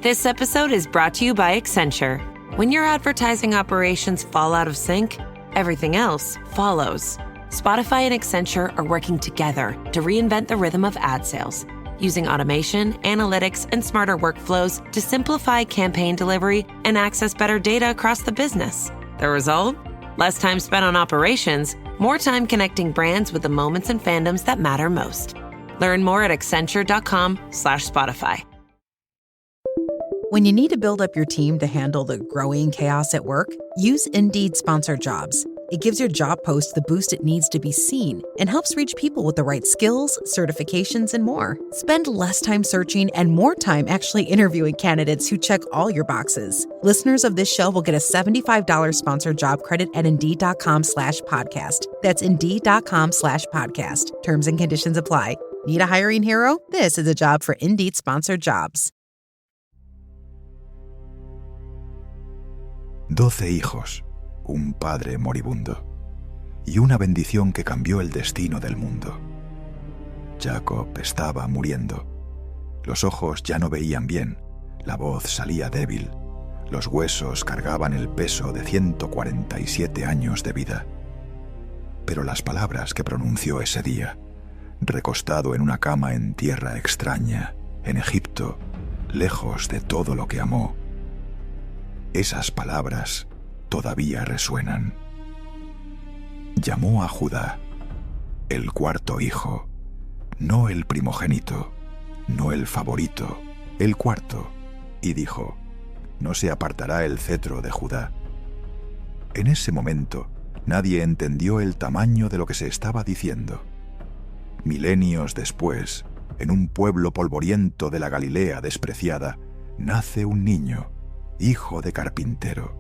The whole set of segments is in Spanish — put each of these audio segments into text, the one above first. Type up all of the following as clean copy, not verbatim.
This episode is brought to you by Accenture. When your advertising operations fall out of sync, everything else follows. Spotify and Accenture are working together to reinvent the rhythm of ad sales, using automation, analytics, and smarter workflows to simplify campaign delivery and access better data across the business. The result? Less time spent on operations, more time connecting brands with the moments and fandoms that matter most. Learn more at accenture.com/Spotify. When you need to build up your team to handle the growing chaos at work, use Indeed Sponsored Jobs. It gives your job post the boost it needs to be seen and helps reach people with the right skills, certifications, and more. Spend less time searching and more time actually interviewing candidates who check all your boxes. Listeners of this show will get a $75 sponsored job credit at Indeed.com/podcast. That's Indeed.com/podcast. Terms and conditions apply. Need a hiring hero? This is a job for Indeed Sponsored Jobs. 12 hijos, un padre moribundo y una bendición que cambió el destino del mundo. Jacob estaba muriendo. Los ojos ya no veían bien, la voz salía débil, los huesos cargaban el peso de 147 años de vida. Pero las palabras que pronunció ese día, recostado en una cama en tierra extraña, en Egipto, lejos de todo lo que amó, esas palabras todavía resuenan. Llamó a Judá, el cuarto hijo, no el primogénito, no el favorito, el cuarto, y dijo: no se apartará el cetro de Judá. En ese momento, nadie entendió el tamaño de lo que se estaba diciendo. Milenios después, en un pueblo polvoriento de la Galilea despreciada, nace un niño, hijo de carpintero,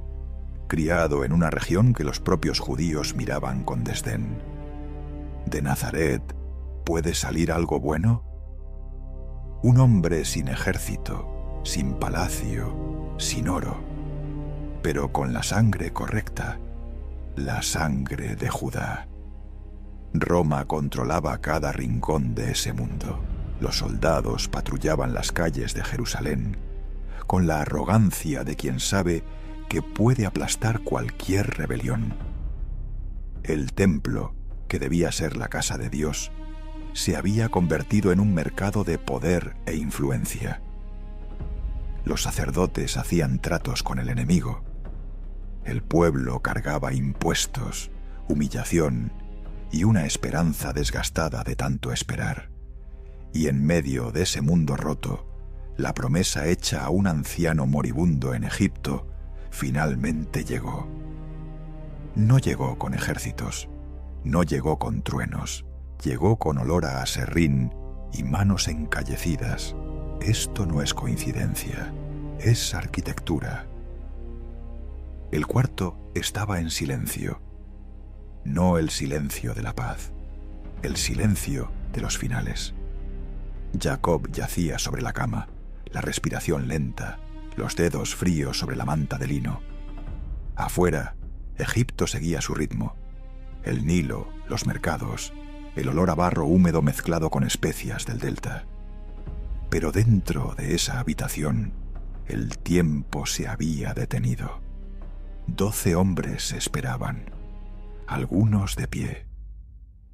criado en una región que los propios judíos miraban con desdén. ¿De Nazaret puede salir algo bueno? Un hombre sin ejército, sin palacio, sin oro, pero con la sangre correcta, la sangre de Judá. Roma controlaba cada rincón de ese mundo. Los soldados patrullaban las calles de Jerusalén con la arrogancia de quien sabe que puede aplastar cualquier rebelión. El templo, que debía ser la casa de Dios, se había convertido en un mercado de poder e influencia. Los sacerdotes hacían tratos con el enemigo. El pueblo cargaba impuestos, humillación y una esperanza desgastada de tanto esperar. Y en medio de ese mundo roto, la promesa hecha a un anciano moribundo en Egipto finalmente llegó. No llegó con ejércitos, no llegó con truenos, llegó con olor a aserrín y manos encallecidas. Esto no es coincidencia, es arquitectura. El cuarto estaba en silencio, no el silencio de la paz, el silencio de los finales. Jacob yacía sobre la cama, la respiración lenta, los dedos fríos sobre la manta de lino. Afuera, Egipto seguía su ritmo. El Nilo, los mercados, el olor a barro húmedo mezclado con especias del delta. Pero dentro de esa habitación, el tiempo se había detenido. 12 hombres esperaban, algunos de pie,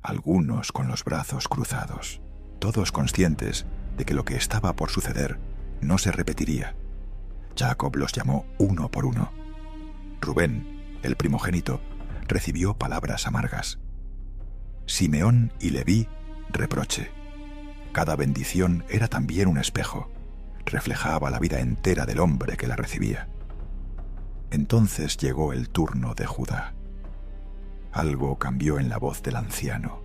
algunos con los brazos cruzados, todos conscientes de que lo que estaba por suceder no se repetiría. Jacob los llamó uno por uno. Rubén, el primogénito, recibió palabras amargas. Simeón y Leví, reproche. Cada bendición era también un espejo, reflejaba la vida entera del hombre que la recibía. Entonces llegó el turno de Judá. Algo cambió en la voz del anciano.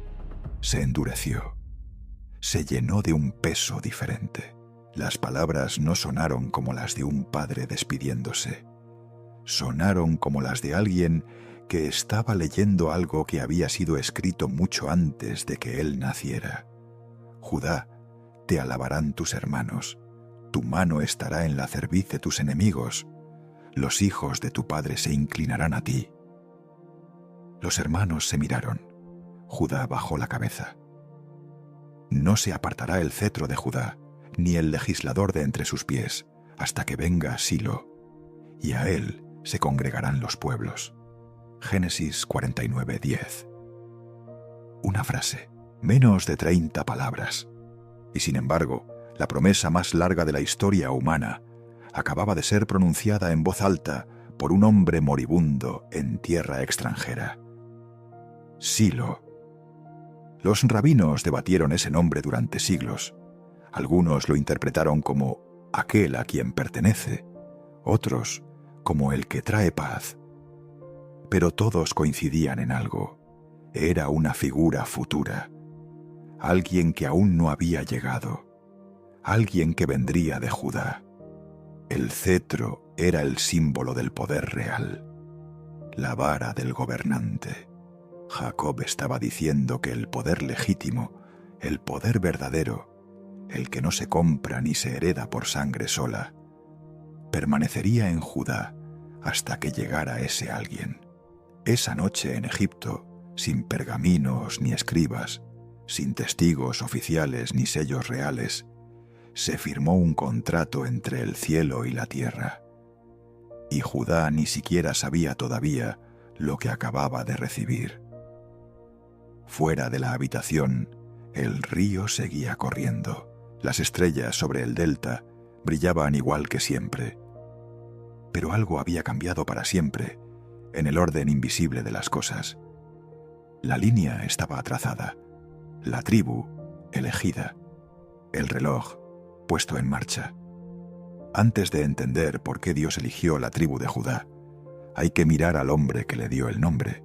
Se endureció. Se llenó de un peso diferente. Las palabras no sonaron como las de un padre despidiéndose. Sonaron como las de alguien que estaba leyendo algo que había sido escrito mucho antes de que él naciera. Judá, te alabarán tus hermanos. Tu mano estará en la cerviz de tus enemigos. Los hijos de tu padre se inclinarán a ti. Los hermanos se miraron. Judá bajó la cabeza. No se apartará el cetro de Judá, ni el legislador de entre sus pies, hasta que venga Silo, y a él se congregarán los pueblos. Génesis 49:10. Una frase, menos de 30 palabras. Y sin embargo, la promesa más larga de la historia humana acababa de ser pronunciada en voz alta por un hombre moribundo en tierra extranjera. Silo. Los rabinos debatieron ese nombre durante siglos. Algunos lo interpretaron como aquel a quien pertenece, otros como el que trae paz. Pero todos coincidían en algo. Era una figura futura, alguien que aún no había llegado, alguien que vendría de Judá. El cetro era el símbolo del poder real, la vara del gobernante. Jacob estaba diciendo que el poder legítimo, el poder verdadero, el que no se compra ni se hereda por sangre sola, permanecería en Judá hasta que llegara ese alguien. Esa noche en Egipto, sin pergaminos ni escribas, sin testigos oficiales ni sellos reales, se firmó un contrato entre el cielo y la tierra. Y Judá ni siquiera sabía todavía lo que acababa de recibir. Fuera de la habitación, el río seguía corriendo. Las estrellas sobre el delta brillaban igual que siempre. Pero algo había cambiado para siempre, en el orden invisible de las cosas. La línea estaba trazada, la tribu elegida, el reloj puesto en marcha. Antes de entender por qué Dios eligió la tribu de Judá, hay que mirar al hombre que le dio el nombre.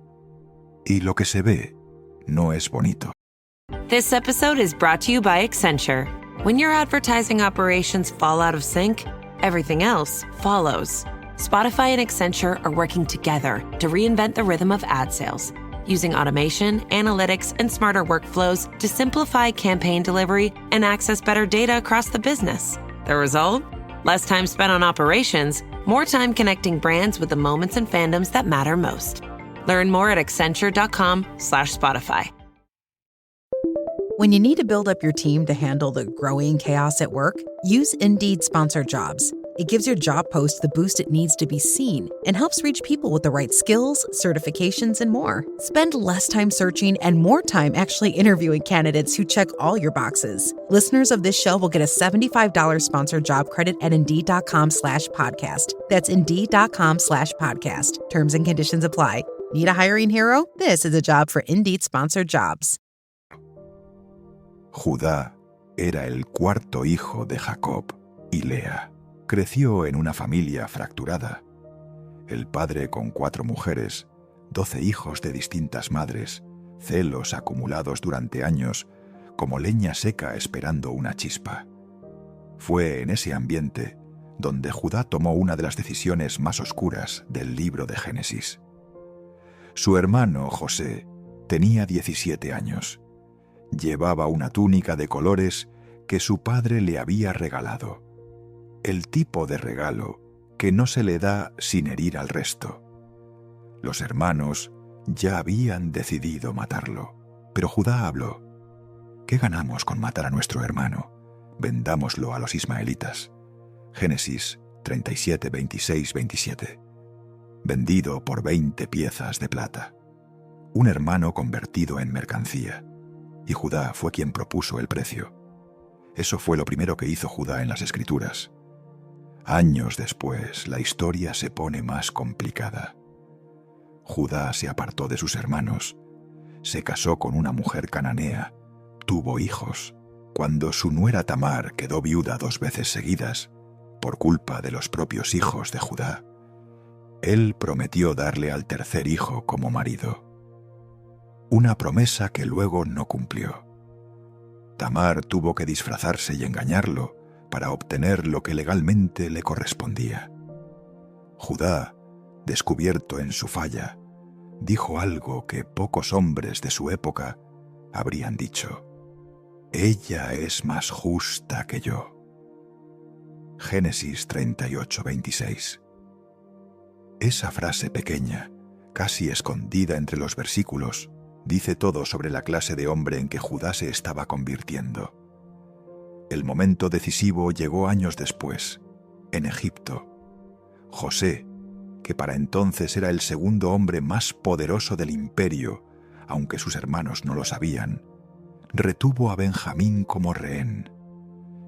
Y lo que se ve no es bonito. This episode is brought to you by Accenture. When your advertising operations fall out of sync, everything else follows. Spotify and Accenture are working together to reinvent the rhythm of ad sales, using automation, analytics, and smarter workflows to simplify campaign delivery and access better data across the business. The result? Less time spent on operations, more time connecting brands with the moments and fandoms that matter most. Learn more at accenture.com/Spotify. When you need to build up your team to handle the growing chaos at work, use Indeed Sponsored Jobs. It gives your job post the boost it needs to be seen and helps reach people with the right skills, certifications, and more. Spend less time searching and more time actually interviewing candidates who check all your boxes. Listeners of this show will get a $75 sponsored job credit at Indeed.com/podcast. That's Indeed.com/podcast. Terms and conditions apply. Need a hiring hero? This is a job for Indeed Sponsored Jobs. Judá era el cuarto hijo de Jacob y Lea. Creció en una familia fracturada. El padre con 4 mujeres, 12 hijos de distintas madres, celos acumulados durante años, como leña seca esperando una chispa. Fue en ese ambiente donde Judá tomó una de las decisiones más oscuras del libro de Génesis. Su hermano José tenía 17 años. Llevaba una túnica de colores que su padre le había regalado. El tipo de regalo que no se le da sin herir al resto. Los hermanos ya habían decidido matarlo, pero Judá habló. ¿Qué ganamos con matar a nuestro hermano? Vendámoslo a los ismaelitas. Génesis 37, 26, 27. Vendido por 20 piezas de plata. Un hermano convertido en mercancía. Y Judá fue quien propuso el precio. Eso fue lo primero que hizo Judá en las Escrituras. Años después, la historia se pone más complicada. Judá se apartó de sus hermanos, se casó con una mujer cananea, tuvo hijos. Cuando su nuera Tamar quedó viuda 2 veces seguidas, por culpa de los propios hijos de Judá, él prometió darle al tercer hijo como marido. Una promesa que luego no cumplió. Tamar tuvo que disfrazarse y engañarlo para obtener lo que legalmente le correspondía. Judá, descubierto en su falla, dijo algo que pocos hombres de su época habrían dicho. Ella es más justa que yo. Génesis 38, 26. Esa frase pequeña, casi escondida entre los versículos, dice todo sobre la clase de hombre en que Judá se estaba convirtiendo. El momento decisivo llegó años después, en Egipto. José, que para entonces era el segundo hombre más poderoso del imperio, aunque sus hermanos no lo sabían, retuvo a Benjamín como rehén.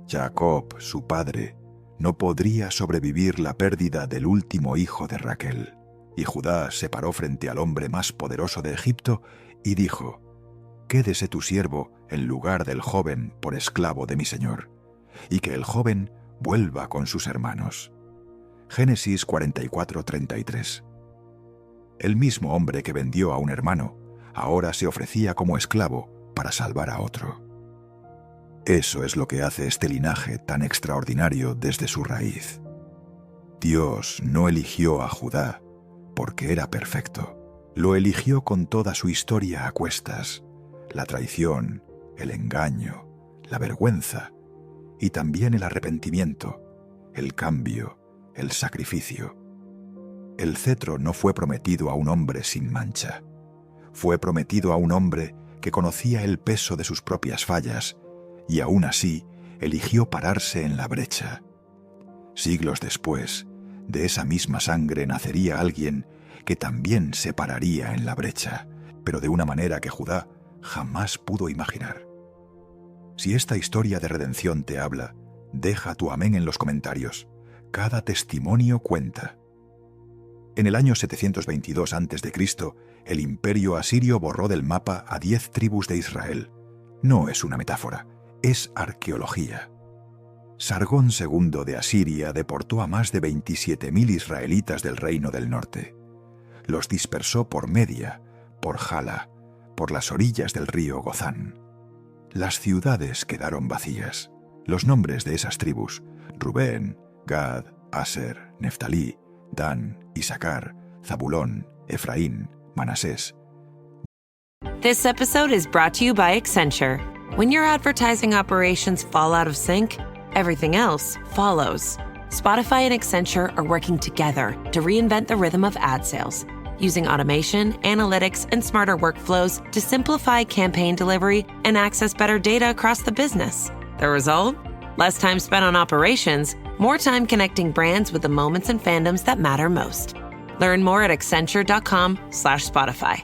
Jacob, su padre, no podría sobrevivir la pérdida del último hijo de Raquel, y Judá se paró frente al hombre más poderoso de Egipto y dijo: «Quédese tu siervo en lugar del joven por esclavo de mi señor, y que el joven vuelva con sus hermanos». Génesis 44:33. El mismo hombre que vendió a un hermano ahora se ofrecía como esclavo para salvar a otro. Eso es lo que hace este linaje tan extraordinario desde su raíz. Dios no eligió a Judá porque era perfecto. Lo eligió con toda su historia a cuestas: la traición, el engaño, la vergüenza y también el arrepentimiento, el cambio, el sacrificio. El cetro no fue prometido a un hombre sin mancha. Fue prometido a un hombre que conocía el peso de sus propias fallas y aún así eligió pararse en la brecha. Siglos después, de esa misma sangre nacería alguien que también se pararía en la brecha, pero de una manera que Judá jamás pudo imaginar. Si esta historia de redención te habla, deja tu amén en los comentarios. Cada testimonio cuenta. En el año 722 a.C., el imperio asirio borró del mapa a 10 tribus de Israel. No es una metáfora, es arqueología. Sargón II de Asiria deportó a más de 27.000 israelitas del reino del norte. Los dispersó por Media, por Hala, por las orillas del río Gozán. Las ciudades quedaron vacías. Los nombres de esas tribus: Rubén, Gad, Aser, Neftalí, Dan, Isaacar, Zabulón, Efraín, Manasés. This episode is brought to you by Accenture. When your advertising operations fall out of sync, everything else follows. Spotify and Accenture are working together to reinvent the rhythm of ad sales, using automation, analytics, and smarter workflows to simplify campaign delivery and access better data across the business. The result? Less time spent on operations, more time connecting brands with the moments and fandoms that matter most. Learn more at Accenture.com/Spotify.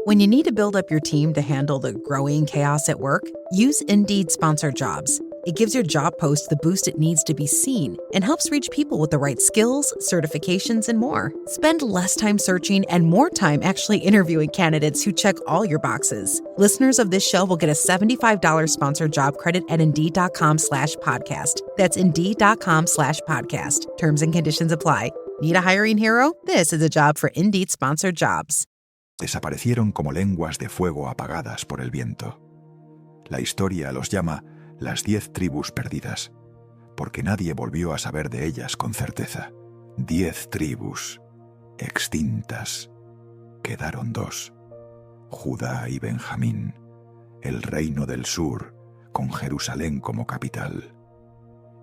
When you need to build up your team to handle the growing chaos at work, use Indeed Sponsored Jobs. It gives your job post the boost it needs to be seen and helps reach people with the right skills, certifications, and more. Spend less time searching and more time actually interviewing candidates who check all your boxes. Listeners of this show will get a $75 sponsored job credit at Indeed.com/podcast. That's Indeed.com/podcast. Terms and conditions apply. Need a hiring hero? This is a job for Indeed Sponsored Jobs. Desaparecieron como lenguas de fuego apagadas por el viento. La historia los llama las 10 tribus perdidas, porque nadie volvió a saber de ellas con certeza. 10 tribus extintas. Quedaron 2, Judá y Benjamín, el reino del sur, con Jerusalén como capital.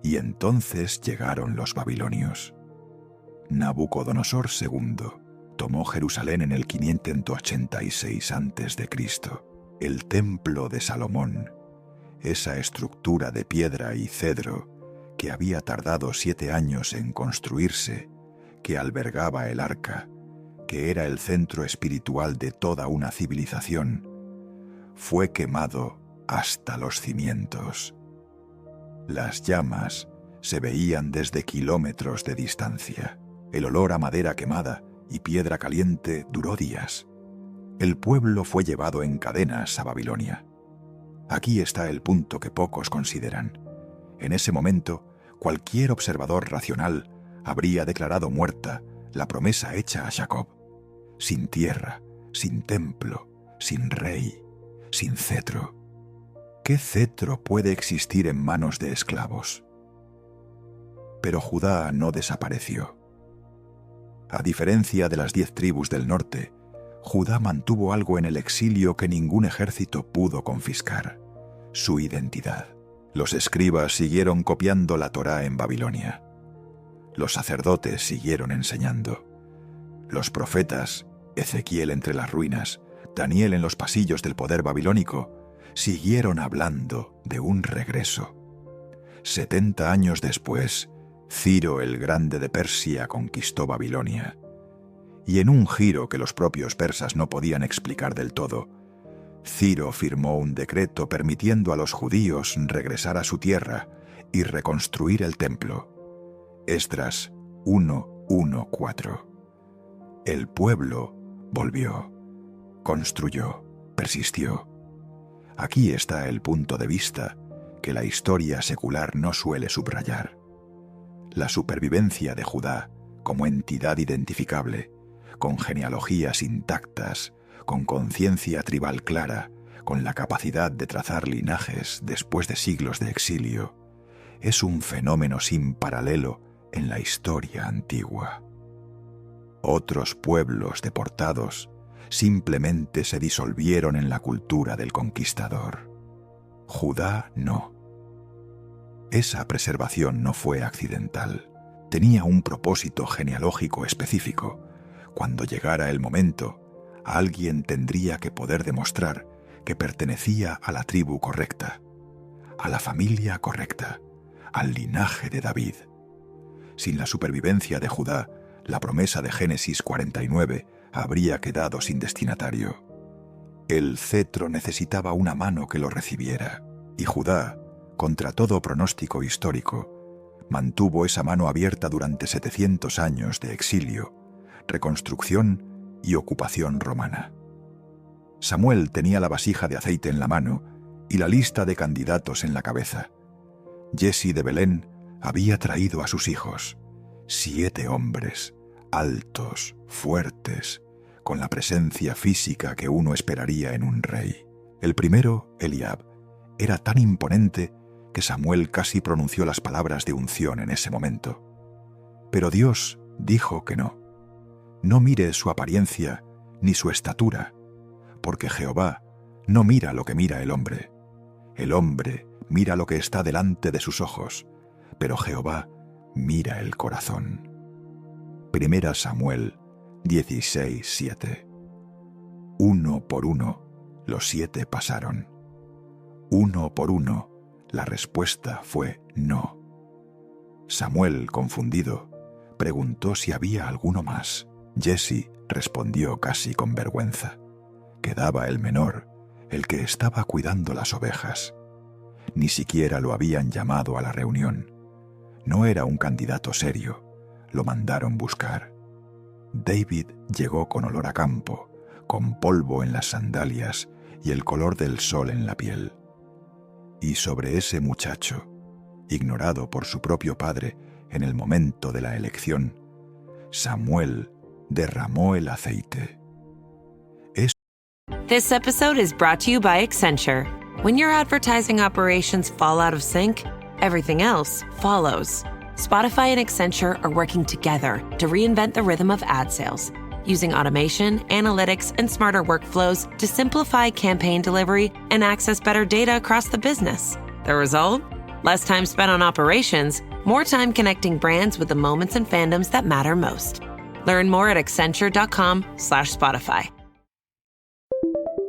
Y entonces llegaron los babilonios. Nabucodonosor II tomó Jerusalén en el 586 a.C. El templo de Salomón, esa estructura de piedra y cedro que había tardado 7 años en construirse, que albergaba el arca, que era el centro espiritual de toda una civilización, fue quemado hasta los cimientos. Las llamas se veían desde kilómetros de distancia. El olor a madera quemada y piedra caliente duró días. El pueblo fue llevado en cadenas a Babilonia. Aquí está el punto que pocos consideran. En ese momento, cualquier observador racional habría declarado muerta la promesa hecha a Jacob. Sin tierra, sin templo, sin rey, sin cetro. ¿Qué cetro puede existir en manos de esclavos? Pero Judá no desapareció. A diferencia de las 10 tribus del norte, Judá mantuvo algo en el exilio que ningún ejército pudo confiscar: su identidad. Los escribas siguieron copiando la Torá en Babilonia. Los sacerdotes siguieron enseñando. Los profetas, Ezequiel entre las ruinas, Daniel en los pasillos del poder babilónico, siguieron hablando de un regreso. 70 años después, Ciro el Grande de Persia conquistó Babilonia. Y en un giro que los propios persas no podían explicar del todo, Ciro firmó un decreto permitiendo a los judíos regresar a su tierra y reconstruir el templo. Esdras 1:1-4. El pueblo volvió, construyó, persistió. Aquí está el punto de vista que la historia secular no suele subrayar. La supervivencia de Judá como entidad identificable, con genealogías intactas, con conciencia tribal clara, con la capacidad de trazar linajes después de siglos de exilio, es un fenómeno sin paralelo en la historia antigua. Otros pueblos deportados simplemente se disolvieron en la cultura del conquistador. Judá no. Esa preservación no fue accidental. Tenía un propósito genealógico específico. Cuando llegara el momento, alguien tendría que poder demostrar que pertenecía a la tribu correcta, a la familia correcta, al linaje de David. Sin la supervivencia de Judá, la promesa de Génesis 49 habría quedado sin destinatario. El cetro necesitaba una mano que lo recibiera, y Judá, contra todo pronóstico histórico, mantuvo esa mano abierta durante 700 años de exilio, reconstrucción y ocupación romana. Samuel tenía la vasija de aceite en la mano y la lista de candidatos en la cabeza. Jesse de Belén había traído a sus hijos, 7 hombres, altos, fuertes, con la presencia física que uno esperaría en un rey. El primero, Eliab, era tan imponente que Samuel casi pronunció las palabras de unción en ese momento. Pero Dios dijo que no. No mire su apariencia ni su estatura, porque Jehová no mira lo que mira el hombre. El hombre mira lo que está delante de sus ojos, pero Jehová mira el corazón. Primera Samuel 16:7. Uno por uno, los 7 pasaron. Uno por uno, la respuesta fue no. Samuel, confundido, preguntó si había alguno más. Jesse respondió casi con vergüenza. Quedaba el menor, el que estaba cuidando las ovejas. Ni siquiera lo habían llamado a la reunión. No era un candidato serio. Lo mandaron buscar. David llegó con olor a campo, con polvo en las sandalias y el color del sol en la piel. Y sobre ese muchacho, ignorado por su propio padre en el momento de la elección, Samuel derramó el aceite. This episode is brought to you by Accenture. When your advertising operations fall out of sync, everything else follows. Spotify and Accenture are working together to reinvent the rhythm of ad sales, using automation, analytics, and smarter workflows to simplify campaign delivery and access better data across the business. The result? Less time spent on operations, more time connecting brands with the moments and fandoms that matter most. Learn more at Accenture.com/Spotify.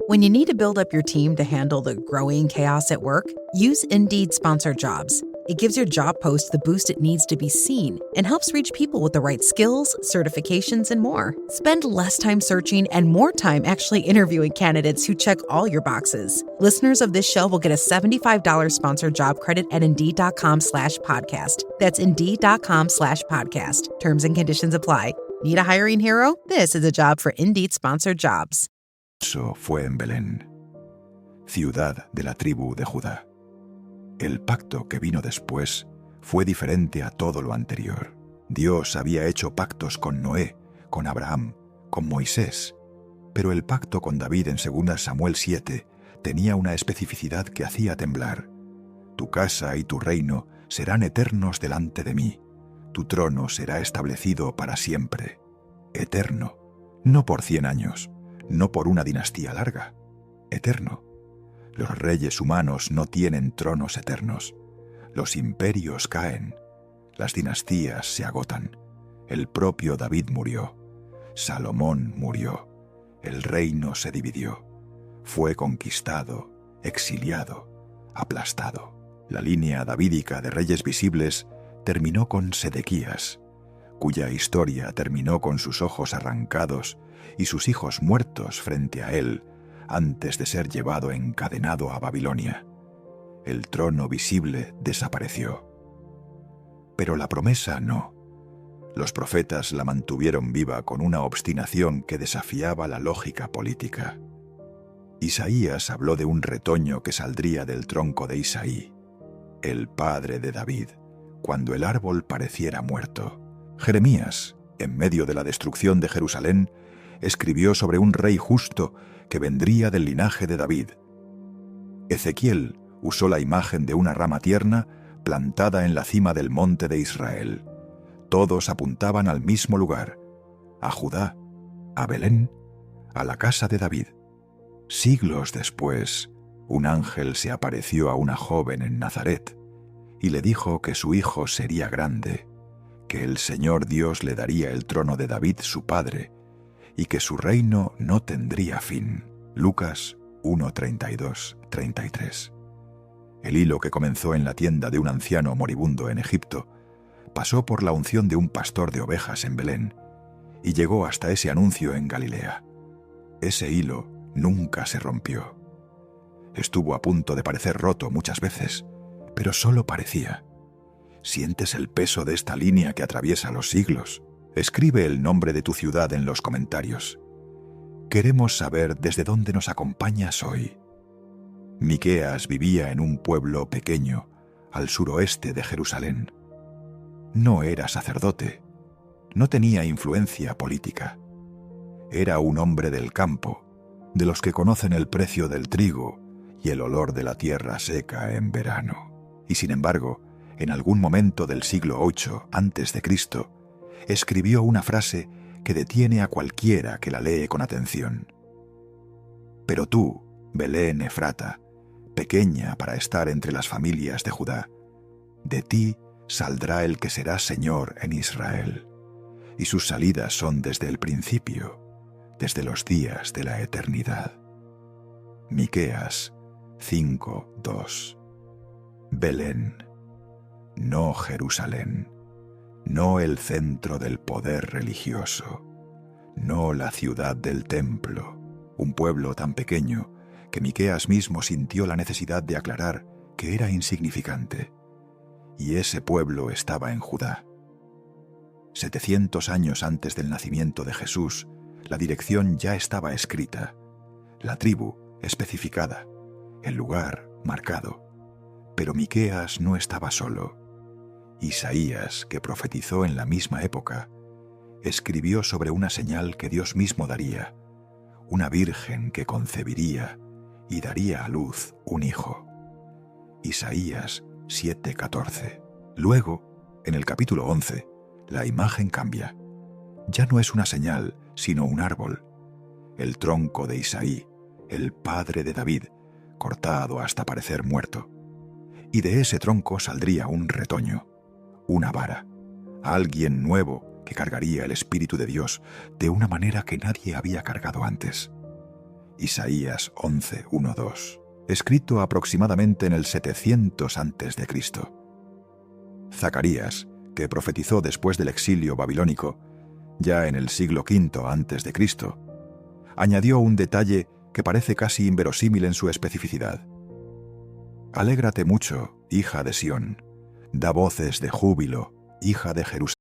When you need to build up your team to handle the growing chaos at work, use Indeed Sponsored Jobs. It gives your job post the boost it needs to be seen and helps reach people with the right skills, certifications, and more. Spend less time searching and more time actually interviewing candidates who check all your boxes. Listeners of this show will get a $75 sponsored job credit at Indeed.com/podcast. That's Indeed.com/podcast. Terms and conditions apply. Need a hiring hero? This is a job for Indeed Sponsored Jobs. Eso fue en Belén, ciudad de la tribu de Judá. El pacto que vino después fue diferente a todo lo anterior. Dios había hecho pactos con Noé, con Abraham, con Moisés, pero el pacto con David en 2 Samuel 7 tenía una especificidad que hacía temblar. Tu casa y tu reino serán eternos delante de mí. Tu trono será establecido para siempre. Eterno, no por 100 años, no por una dinastía larga. Eterno. Los reyes humanos no tienen tronos eternos. Los imperios caen. Las dinastías se agotan. El propio David murió. Salomón murió. El reino se dividió. Fue conquistado, exiliado, aplastado. La línea davídica de reyes visibles terminó con Sedequías, cuya historia terminó con sus ojos arrancados y sus hijos muertos frente a él antes de ser llevado encadenado a Babilonia. El trono visible desapareció. Pero la promesa no. Los profetas la mantuvieron viva con una obstinación que desafiaba la lógica política. Isaías habló de un retoño que saldría del tronco de Isaí, el padre de David, cuando el árbol pareciera muerto. Jeremías, en medio de la destrucción de Jerusalén, escribió sobre un rey justo que vendría del linaje de David. Ezequiel usó la imagen de una rama tierna plantada en la cima del monte de Israel. Todos apuntaban al mismo lugar, a Judá, a Belén, a la casa de David. Siglos después, un ángel se apareció a una joven en Nazaret y le dijo que su hijo sería grande, que el Señor Dios le daría el trono de David su padre y que su reino no tendría fin. Lucas 1:32-33. El hilo que comenzó en la tienda de un anciano moribundo en Egipto pasó por la unción de un pastor de ovejas en Belén y llegó hasta ese anuncio en Galilea. Ese hilo nunca se rompió. Estuvo a punto de parecer roto muchas veces, pero solo parecía. ¿Sientes el peso de esta línea que atraviesa los siglos? Escribe el nombre de tu ciudad en los comentarios. Queremos saber desde dónde nos acompañas hoy. Miqueas vivía en un pueblo pequeño, al suroeste de Jerusalén. No era sacerdote, no tenía influencia política. Era un hombre del campo, de los que conocen el precio del trigo y el olor de la tierra seca en verano. Y sin embargo, en algún momento del siglo VIII a.C., escribió una frase que detiene a cualquiera que la lee con atención. Pero tú, Belén Efrata, pequeña para estar entre las familias de Judá, de ti saldrá el que será Señor en Israel, y sus salidas son desde el principio, desde los días de la eternidad. Miqueas 5:2. Belén, no Jerusalén, no el centro del poder religioso, no la ciudad del templo, un pueblo tan pequeño que Miqueas mismo sintió la necesidad de aclarar que era insignificante. Y ese pueblo estaba en Judá. 700 años antes del nacimiento de Jesús, la dirección ya estaba escrita, la tribu especificada, el lugar marcado. Pero Miqueas no estaba solo. Isaías, que profetizó en la misma época, escribió sobre una señal que Dios mismo daría, una virgen que concebiría y daría a luz un hijo. Isaías 7:14. Luego, en el capítulo 11, la imagen cambia. Ya no es una señal, sino un árbol. El tronco de Isaí, el padre de David, cortado hasta parecer muerto. Y de ese tronco saldría un retoño, una vara, alguien nuevo que cargaría el Espíritu de Dios de una manera que nadie había cargado antes. Isaías 11:1-2, escrito aproximadamente en el 700 a.C. Zacarías, que profetizó después del exilio babilónico, ya en el siglo V a.C., añadió un detalle que parece casi inverosímil en su especificidad. Alégrate mucho, hija de Sión, da voces de júbilo, hija de Jerusalén.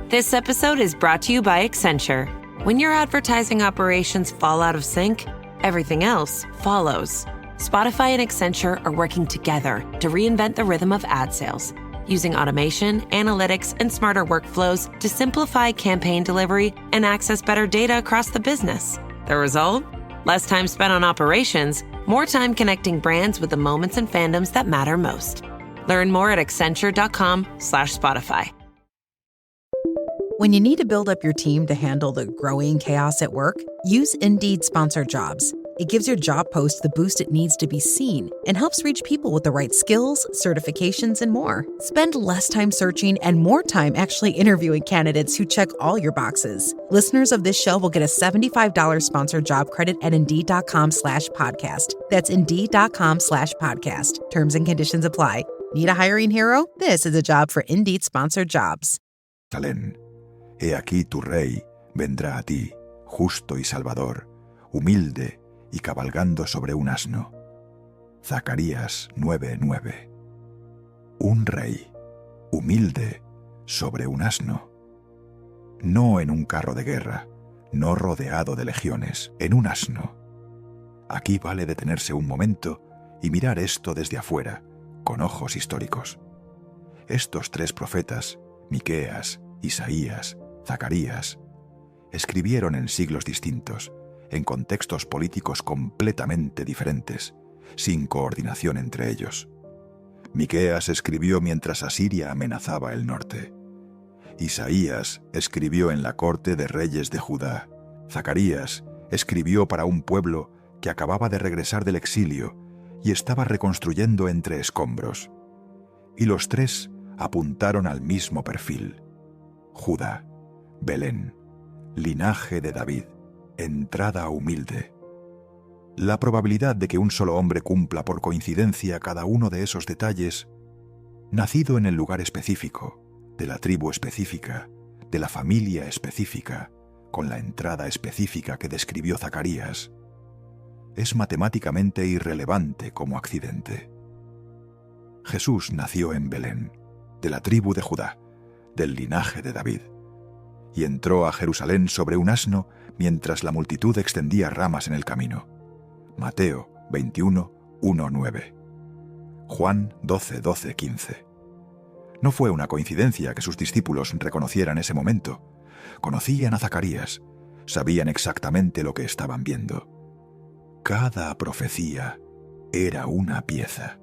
This episode is brought to you by Accenture. When your advertising operations fall out of sync, everything else follows. Spotify and Accenture are working together to reinvent the rhythm of ad sales, using automation, analytics, and smarter workflows to simplify campaign delivery and access better data across the business. The result? Less time spent on operations, more time connecting brands with the moments and fandoms that matter most. Learn more at Accenture.com/Spotify. When you need to build up your team to handle the growing chaos at work, use Indeed Sponsored Jobs. It gives your job post the boost it needs to be seen and helps reach people with the right skills, certifications, and more. Spend less time searching and more time actually interviewing candidates who check all your boxes. Listeners of this show will get a $75 sponsored job credit at Indeed.com/podcast. That's Indeed.com/podcast. Terms and conditions apply. Need a hiring hero? This is a job for Indeed-sponsored jobs. Jerusalén, he aquí tu rey vendrá a ti, justo y salvador, humilde y cabalgando sobre un asno. Zacarías 9:9. Un rey, humilde, sobre un asno. No en un carro de guerra, no rodeado de legiones, en un asno. Aquí vale detenerse un momento y mirar esto desde afuera, con ojos históricos. Estos tres profetas, Miqueas, Isaías, Zacarías, escribieron en siglos distintos, en contextos políticos completamente diferentes, sin coordinación entre ellos. Miqueas escribió mientras Asiria amenazaba el norte. Isaías escribió en la corte de reyes de Judá. Zacarías escribió para un pueblo que acababa de regresar del exilio y estaba reconstruyendo entre escombros. Y los tres apuntaron al mismo perfil: Judá, Belén, linaje de David, entrada humilde. La probabilidad de que un solo hombre cumpla por coincidencia cada uno de esos detalles, nacido en el lugar específico, de la tribu específica, de la familia específica, con la entrada específica que describió Zacarías, es matemáticamente irrelevante como accidente. Jesús nació en Belén, de la tribu de Judá, del linaje de David, y entró a Jerusalén sobre un asno mientras la multitud extendía ramas en el camino. Mateo 21, 1-9. Juan 12, 12, 15. No fue una coincidencia que sus discípulos reconocieran ese momento. Conocían a Zacarías, sabían exactamente lo que estaban viendo. Cada profecía era una pieza.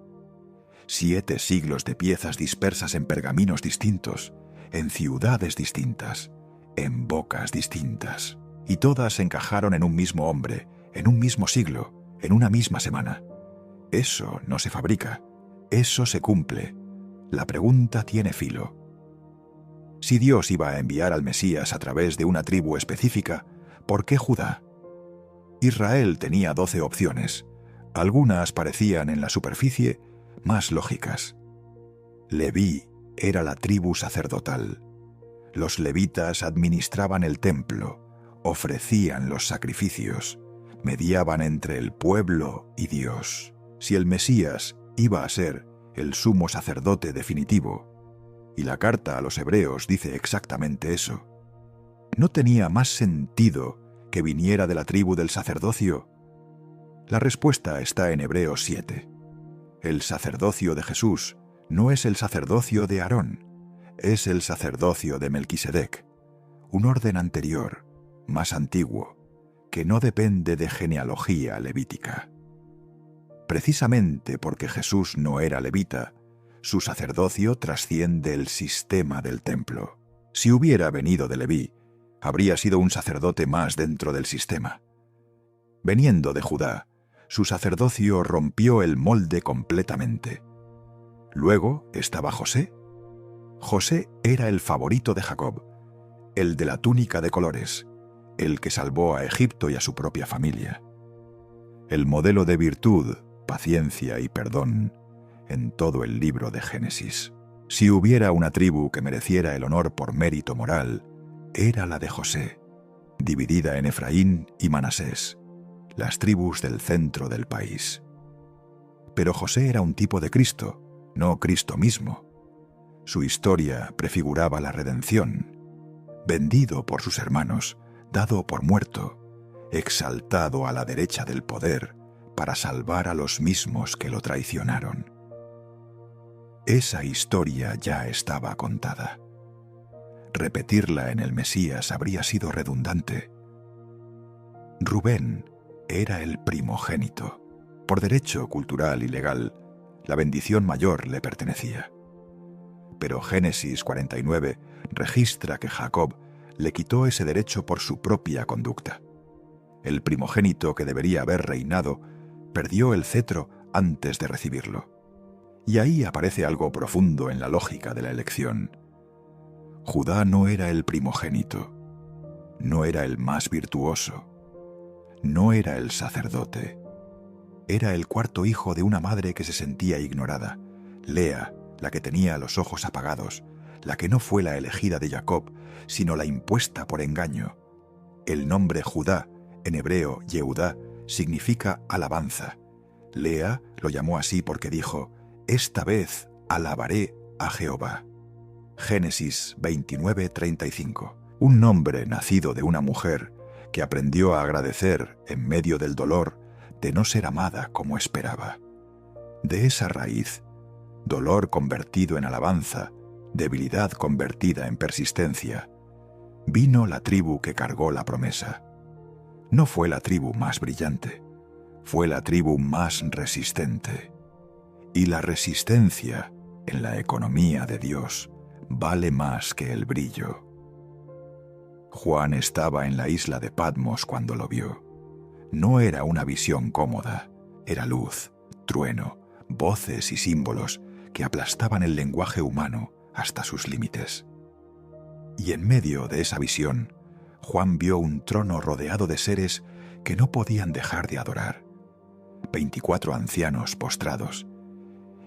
7 siglos de piezas dispersas en pergaminos distintos, en ciudades distintas, en bocas distintas. Y todas encajaron en un mismo hombre, en un mismo siglo, en una misma semana. Eso no se fabrica, eso se cumple. La pregunta tiene filo. Si Dios iba a enviar al Mesías a través de una tribu específica, ¿por qué Judá? Israel tenía 12 opciones. Algunas parecían en la superficie más lógicas. Leví era la tribu sacerdotal. Los levitas administraban el templo, ofrecían los sacrificios, mediaban entre el pueblo y Dios. Si el Mesías iba a ser el sumo sacerdote definitivo, y la carta a los hebreos dice exactamente eso, ¿no tenía más sentido que viniera de la tribu del sacerdocio? La respuesta está en Hebreos 7. El sacerdocio de Jesús no es el sacerdocio de Aarón, es el sacerdocio de Melquisedec, un orden anterior, más antiguo, que no depende de genealogía levítica. Precisamente porque Jesús no era levita, su sacerdocio trasciende el sistema del templo. Si hubiera venido de Leví, habría sido un sacerdote más dentro del sistema. Veniendo de Judá, su sacerdocio rompió el molde completamente. Luego estaba José. José era el favorito de Jacob, el de la túnica de colores, el que salvó a Egipto y a su propia familia. El modelo de virtud, paciencia y perdón en todo el libro de Génesis. Si hubiera una tribu que mereciera el honor por mérito moral, era la de José, dividida en Efraín y Manasés, las tribus del centro del país. Pero José era un tipo de Cristo, no Cristo mismo. Su historia prefiguraba la redención, vendido por sus hermanos, dado por muerto, exaltado a la derecha del poder para salvar a los mismos que lo traicionaron. Esa historia ya estaba contada. Repetirla en el Mesías habría sido redundante. Rubén era el primogénito. Por derecho cultural y legal, la bendición mayor le pertenecía. Pero Génesis 49 registra que Jacob le quitó ese derecho por su propia conducta. El primogénito que debería haber reinado perdió el cetro antes de recibirlo. Y ahí aparece algo profundo en la lógica de la elección. Judá no era el primogénito, no era el más virtuoso, no era el sacerdote. Era el cuarto hijo de una madre que se sentía ignorada, Lea, la que tenía los ojos apagados, la que no fue la elegida de Jacob, sino la impuesta por engaño. El nombre Judá, en hebreo Yehudá, significa alabanza. Lea lo llamó así porque dijo: «Esta vez alabaré a Jehová». Génesis 29:35. Un nombre nacido de una mujer que aprendió a agradecer en medio del dolor de no ser amada como esperaba. De esa raíz, dolor convertido en alabanza, debilidad convertida en persistencia, vino la tribu que cargó la promesa. No fue la tribu más brillante, fue la tribu más resistente. Y la resistencia en la economía de Dios vale más que el brillo. Juan estaba en la isla de Patmos cuando lo vio. No era una visión cómoda, era luz, trueno, voces y símbolos que aplastaban el lenguaje humano hasta sus límites. Y en medio de esa visión, Juan vio un trono rodeado de seres que no podían dejar de adorar. 24 ancianos postrados,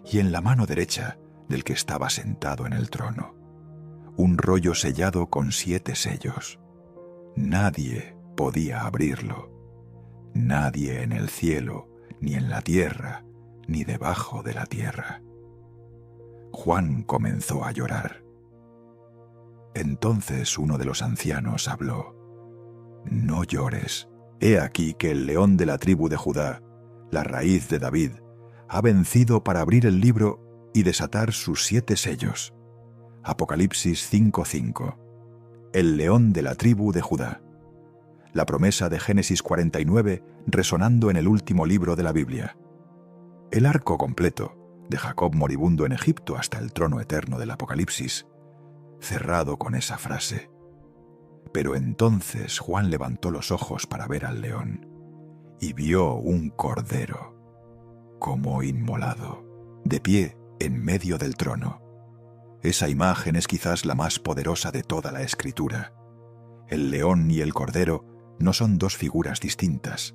y en la mano derecha del que estaba sentado en el trono, un rollo sellado con 7 sellos. Nadie podía abrirlo. Nadie en el cielo, ni en la tierra, ni debajo de la tierra. Juan comenzó a llorar. Entonces uno de los ancianos habló: «No llores. He aquí que el león de la tribu de Judá, la raíz de David, ha vencido para abrir el libro y desatar sus 7 sellos». Apocalipsis 5:5. El león de la tribu de Judá. La promesa de Génesis 49 resonando en el último libro de la Biblia. El arco completo, de Jacob moribundo en Egipto hasta el trono eterno del Apocalipsis, cerrado con esa frase. Pero entonces Juan levantó los ojos para ver al león, y vio un cordero, como inmolado, de pie en medio del trono. Esa imagen es quizás la más poderosa de toda la Escritura. El león y el cordero no son 2 figuras distintas,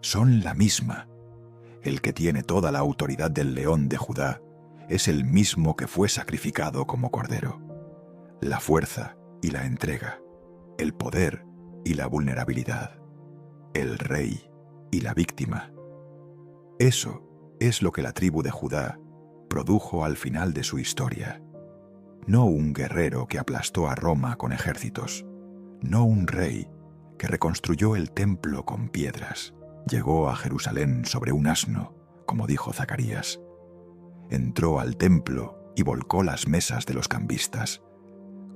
son la misma. El que tiene toda la autoridad del león de Judá es el mismo que fue sacrificado como cordero. La fuerza y la entrega, el poder y la vulnerabilidad, el rey y la víctima. Eso es lo que la tribu de Judá produjo al final de su historia. No un guerrero que aplastó a Roma con ejércitos, no un rey que reconstruyó el templo con piedras. Llegó a Jerusalén sobre un asno, como dijo Zacarías. Entró al templo y volcó las mesas de los cambistas.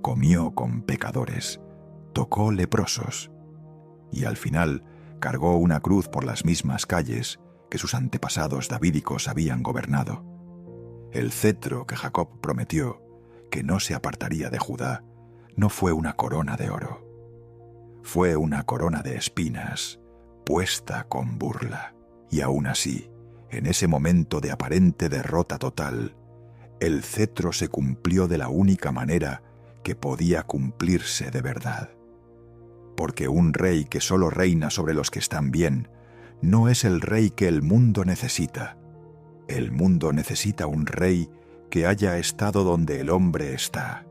Comió con pecadores, tocó leprosos, y al final cargó una cruz por las mismas calles que sus antepasados davídicos habían gobernado. El cetro que Jacob prometió, que no se apartaría de Judá, no fue una corona de oro. Fue una corona de espinas, puesta con burla. Y aún así, en ese momento de aparente derrota total, el cetro se cumplió de la única manera que podía cumplirse de verdad. Porque un rey que solo reina sobre los que están bien, no es el rey que el mundo necesita. El mundo necesita un rey que haya estado donde el hombre está,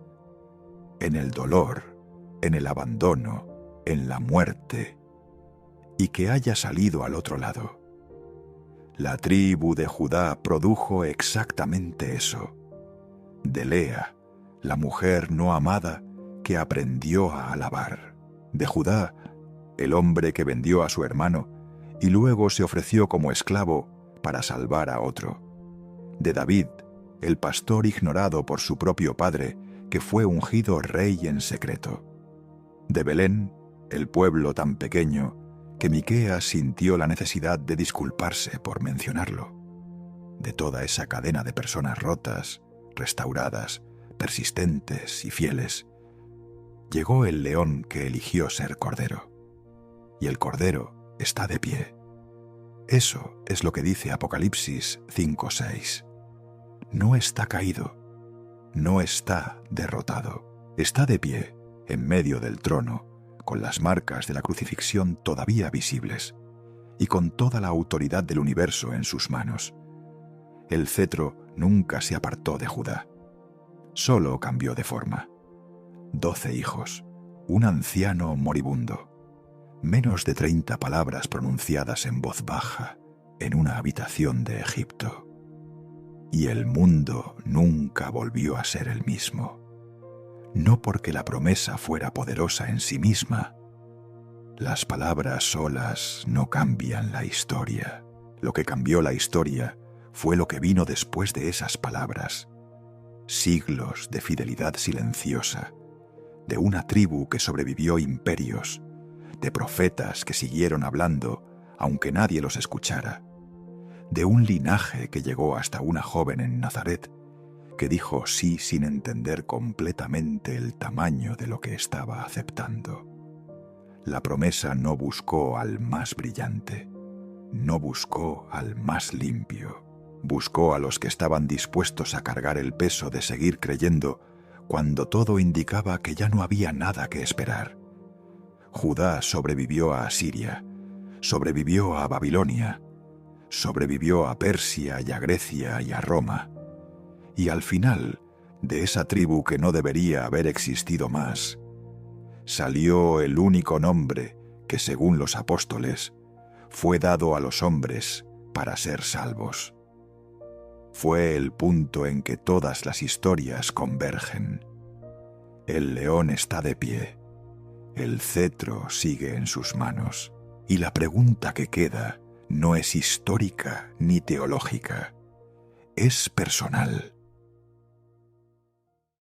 en el dolor, en el abandono, en la muerte, y que haya salido al otro lado. La tribu de Judá produjo exactamente eso. De Lea, la mujer no amada que aprendió a alabar. De Judá, el hombre que vendió a su hermano y luego se ofreció como esclavo para salvar a otro. De David, el pastor ignorado por su propio padre, que fue ungido rey en secreto. De Belén, el pueblo tan pequeño que Miqueas sintió la necesidad de disculparse por mencionarlo. De toda esa cadena de personas rotas, restauradas, persistentes y fieles, llegó el león que eligió ser cordero. Y el cordero está de pie. Eso es lo que dice Apocalipsis 5:6. No está caído, no está derrotado, está de pie en medio del trono, con las marcas de la crucifixión todavía visibles y con toda la autoridad del universo en sus manos. el cetro nunca se apartó de Judá. Solo cambió de forma. 12 hijos, un anciano moribundo, menos de 30 palabras pronunciadas en voz baja en una habitación de Egipto. Y el mundo nunca volvió a ser el mismo. No porque la promesa fuera poderosa en sí misma. Las palabras solas no cambian la historia. Lo que cambió la historia fue lo que vino después de esas palabras. Siglos de fidelidad silenciosa, de una tribu que sobrevivió imperios, de profetas que siguieron hablando aunque nadie los escuchara, de un linaje que llegó hasta una joven en Nazaret que dijo sí sin entender completamente el tamaño de lo que estaba aceptando. La promesa no buscó al más brillante, no buscó al más limpio, buscó a los que estaban dispuestos a cargar el peso de seguir creyendo cuando todo indicaba que ya no había nada que esperar. Judá sobrevivió a Asiria, sobrevivió a Babilonia, sobrevivió a Persia y a Grecia y a Roma, y al final, de esa tribu que no debería haber existido más, salió el único nombre que, según los apóstoles, fue dado a los hombres para ser salvos. Fue el punto en que todas las historias convergen. El león está de pie, el cetro sigue en sus manos, y la pregunta que queda no es histórica ni teológica, es personal.